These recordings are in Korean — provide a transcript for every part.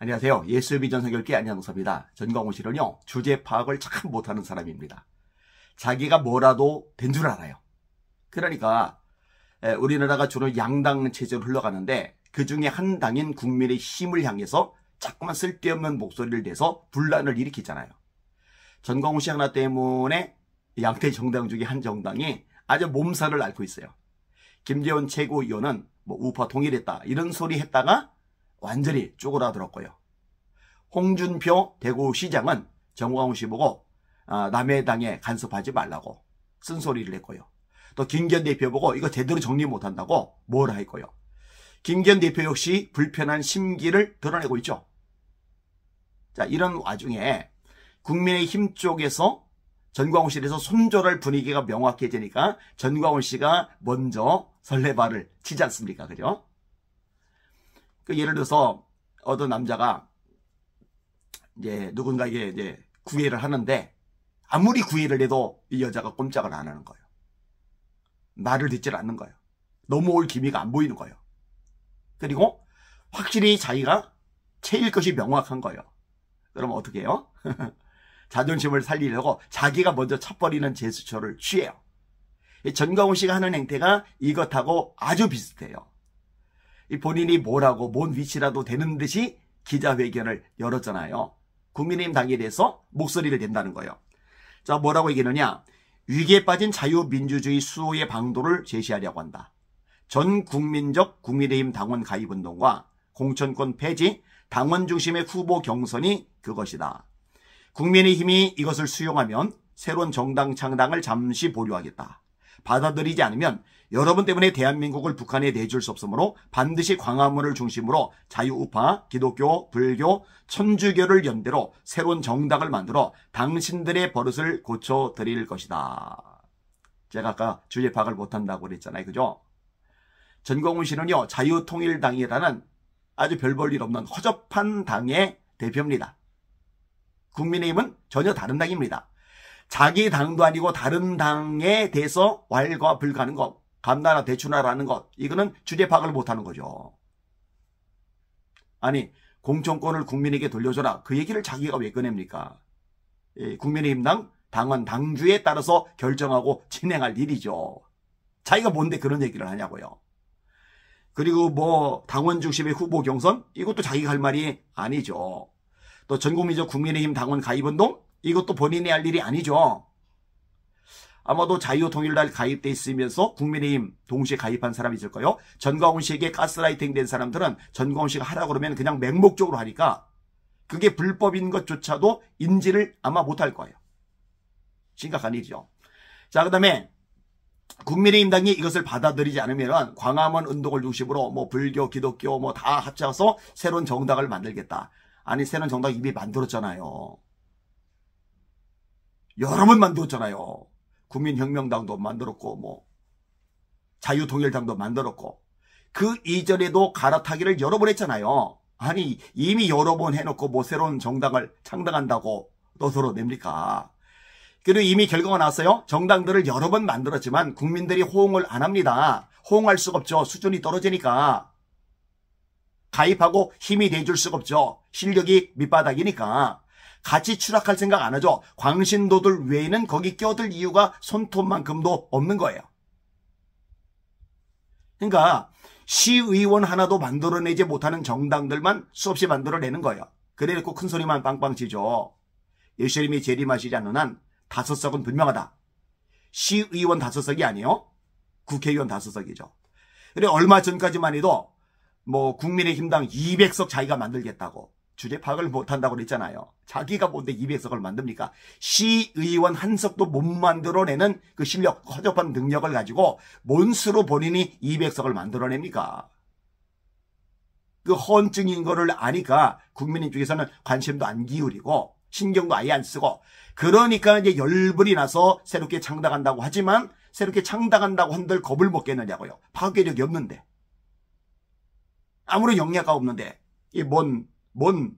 안녕하세요. 예수비전 선교교회 안양목사입니다. 전광훈 씨는요, 주제 파악을 참 못하는 사람입니다. 자기가 뭐라도 된 줄 알아요. 그러니까 우리나라가 주로 양당 체제로 흘러가는데 그 중에 한 당인 국민의 힘을 향해서 자꾸만 쓸데없는 목소리를 내서 분란을 일으키잖아요. 전광훈 씨 하나 때문에 양대 정당 중에 한 정당이 아주 몸살을 앓고 있어요. 김재원 최고위원은 우파 통일했다 이런 소리 했다가 완전히 쪼그라들었고요. 홍준표 대구시장은 전광훈 씨 보고 남의 당에 간섭하지 말라고 쓴소리를 했고요. 또 김기현 대표 보고 이거 제대로 정리 못한다고 뭐라 했고요. 김기현 대표 역시 불편한 심기를 드러내고 있죠. 자, 이런 와중에 국민의힘 쪽에서 전광훈 씨에서 손절할 분위기가 명확해지니까 전광훈 씨가 먼저 설레발을 치지 않습니까? 그죠? 예를 들어서 어떤 남자가 이제 누군가에게 이제 구애를 하는데 아무리 구애를 해도 이 여자가 꼼짝을 안 하는 거예요. 말을 듣질 않는 거예요. 넘어올 기미가 안 보이는 거예요. 그리고 확실히 자기가 채일 것이 명확한 거예요. 그럼 어떻게 해요? 자존심을 살리려고 자기가 먼저 쳐버리는 제스처를 취해요. 전광훈 씨가 하는 행태가 이것하고 아주 비슷해요. 본인이 뭐라고 뭔 위치라도 되는 듯이 기자회견을 열었잖아요. 국민의힘 당에 대해서 목소리를 낸다는 거예요. 자, 뭐라고 얘기하느냐. 위기에 빠진 자유민주주의 수호의 방도를 제시하려고 한다. 전 국민적 국민의힘 당원 가입운동과 공천권 폐지, 당원 중심의 후보 경선이 그것이다. 국민의힘이 이것을 수용하면 새로운 정당 창당을 잠시 보류하겠다. 받아들이지 않으면 여러분 때문에 대한민국을 북한에 내줄 수 없으므로 반드시 광화문을 중심으로 자유우파, 기독교, 불교, 천주교를 연대로 새로운 정당을 만들어 당신들의 버릇을 고쳐드릴 것이다. 제가 아까 주제 파악을 못한다고 그랬잖아요. 그죠? 전광훈 씨는요, 자유통일당이라는 아주 별 볼 일 없는 허접한 당의 대표입니다. 국민의힘은 전혀 다른 당입니다. 자기 당도 아니고 다른 당에 대해서 왈가불가하는 것, 감나라 대추나라는 것, 이거는 주제 파악을 못하는 거죠. 아니, 공천권을 국민에게 돌려줘라. 그 얘기를 자기가 왜 꺼냅니까? 국민의힘 당은 당주에 따라서 결정하고 진행할 일이죠. 자기가 뭔데 그런 얘기를 하냐고요. 그리고 당원 중심의 후보 경선, 이것도 자기가 할 말이 아니죠. 또 전국민적 국민의힘 당원 가입운동, 이것도 본인이 할 일이 아니죠. 아마도 자유통일당 가입돼 있으면서 국민의힘 동시에 가입한 사람이 있을 거예요. 전광훈 씨에게 가스라이팅 된 사람들은 전광훈 씨가 하라고 그러면 그냥 맹목적으로 하니까 그게 불법인 것조차도 인지를 아마 못할 거예요. 심각한 일이죠. 자, 그 다음에 국민의힘 당이 이것을 받아들이지 않으면 광화문 운동을 중심으로 불교, 기독교 다 합쳐서 새로운 정당을 만들겠다. 아니, 새로운 정당 이미 만들었잖아요. 여러 번 만들었잖아요. 국민혁명당도 만들었고 자유통일당도 만들었고 그 이전에도 갈아타기를 여러 번 했잖아요. 아니, 이미 여러 번 해놓고 새로운 정당을 창당한다고 너서로 냅니까? 그리고 이미 결과가 나왔어요. 정당들을 여러 번 만들었지만 국민들이 호응을 안 합니다. 호응할 수가 없죠. 수준이 떨어지니까. 가입하고 힘이 돼줄 수가 없죠. 실력이 밑바닥이니까. 같이 추락할 생각 안 하죠. 광신도들 외에는 거기 껴들 이유가 손톱만큼도 없는 거예요. 그러니까 시의원 하나도 만들어내지 못하는 정당들만 수없이 만들어내는 거예요. 그래놓고 큰 소리만 빵빵 치죠. 예수님이 재림하시지 않는 한 5석은 분명하다. 시의원 5석이 아니에요. 국회의원 5석이죠. 그래 얼마 전까지만 해도 국민의힘당 200석 자기가 만들겠다고 주제 파악을 못한다고 그랬잖아요. 자기가 뭔데 200석을 만듭니까? 시의원 한 석도 못 만들어내는 그 실력, 허접한 능력을 가지고 뭔 수로 본인이 200석을 만들어냅니까? 그 헌증인 거를 아니까 국민인 쪽에서는 관심도 안 기울이고 신경도 아예 안 쓰고 그러니까 이제 열불이 나서 새롭게 창당한다고 하지만 새롭게 창당한다고 한들 겁을 먹겠느냐고요. 파괴력이 없는데. 아무런 영향가 없는데 이 뭔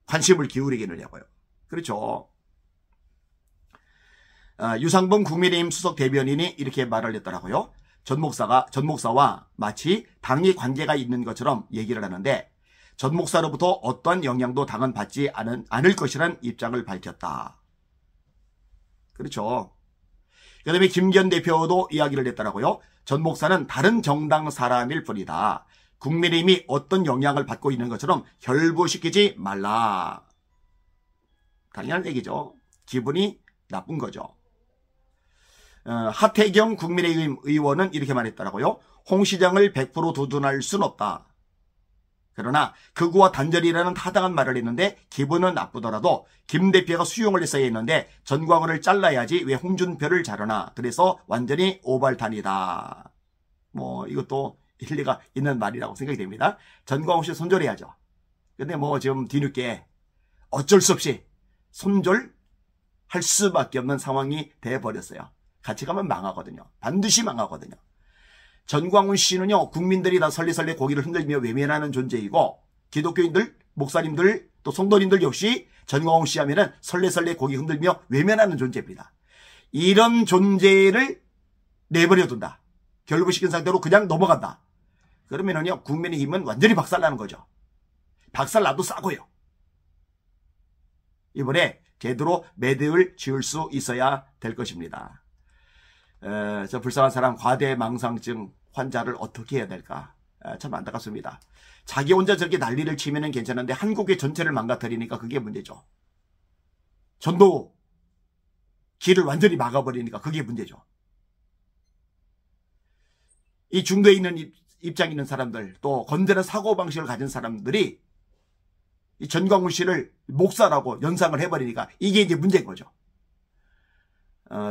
관심을 기울이겠느냐고요. 그렇죠. 유상봉 국민의힘 수석 대변인이 이렇게 말을 했더라고요. 전 목사와 마치 당이 관계가 있는 것처럼 얘기를 하는데 전 목사로부터 어떠한 영향도 당은 받지 않을 것이라는 입장을 밝혔다. 그렇죠. 그 다음에 김기현 대표도 이야기를 했더라고요. 전 목사는 다른 정당 사람일 뿐이다. 국민의힘이 어떤 영향을 받고 있는 것처럼 결부시키지 말라. 당연한 얘기죠. 기분이 나쁜 거죠. 하태경 국민의힘 의원은 이렇게 말했더라고요. 홍 시장을 100% 두둔할 순 없다. 그러나 극우와 단절이라는 타당한 말을 했는데 기분은 나쁘더라도 김 대표가 수용을 했어야 했는데 전광훈을 잘라야지 왜 홍준표를 자르나. 그래서 완전히 오발탄이다. 뭐 이것도 일리가 있는 말이라고 생각이 됩니다. 전광훈 씨 손절해야죠. 근데 뭐 지금 뒤늦게 어쩔 수 없이 손절할 수밖에 없는 상황이 돼버렸어요. 같이 가면 망하거든요. 반드시 망하거든요. 전광훈 씨는요, 국민들이 다 설레설레 고개를 흔들며 외면하는 존재이고, 기독교인들, 목사님들, 또 성도님들 역시 전광훈 씨 하면은 설레설레 고개 흔들며 외면하는 존재입니다. 이런 존재를 내버려둔다. 결부시킨 상태로 그냥 넘어간다. 그러면은요, 국민의힘은 완전히 박살나는 거죠. 박살나도 싸고요. 이번에 제대로 매듭을 지을 수 있어야 될 것입니다. 저 불쌍한 사람 과대망상증 환자를 어떻게 해야 될까? 참 안타깝습니다. 자기 혼자 저렇게 난리를 치면은 괜찮은데 한국의 전체를 망가뜨리니까 그게 문제죠. 전도 길을 완전히 막아버리니까 그게 문제죠. 이 중도에 있는 입장에 있는 사람들, 또 건전한 사고방식을 가진 사람들이 이 전광훈 씨를 목사라고 연상을 해버리니까 이게 이제 문제인 거죠.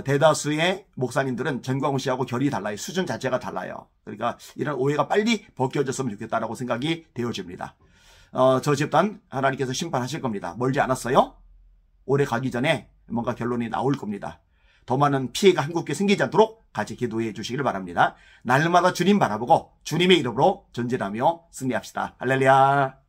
대다수의 목사님들은 전광훈 씨하고 결이 달라요. 수준 자체가 달라요. 그러니까 이런 오해가 빨리 벗겨졌으면 좋겠다라고 생각이 되어집니다. 저 집단 하나님께서 심판하실 겁니다. 멀지 않았어요. 오래 가기 전에 뭔가 결론이 나올 겁니다. 더 많은 피해가 한국에 생기지 않도록 같이 기도해 주시길 바랍니다. 날마다 주님 바라보고 주님의 이름으로 전진하며 승리합시다. 할렐루야.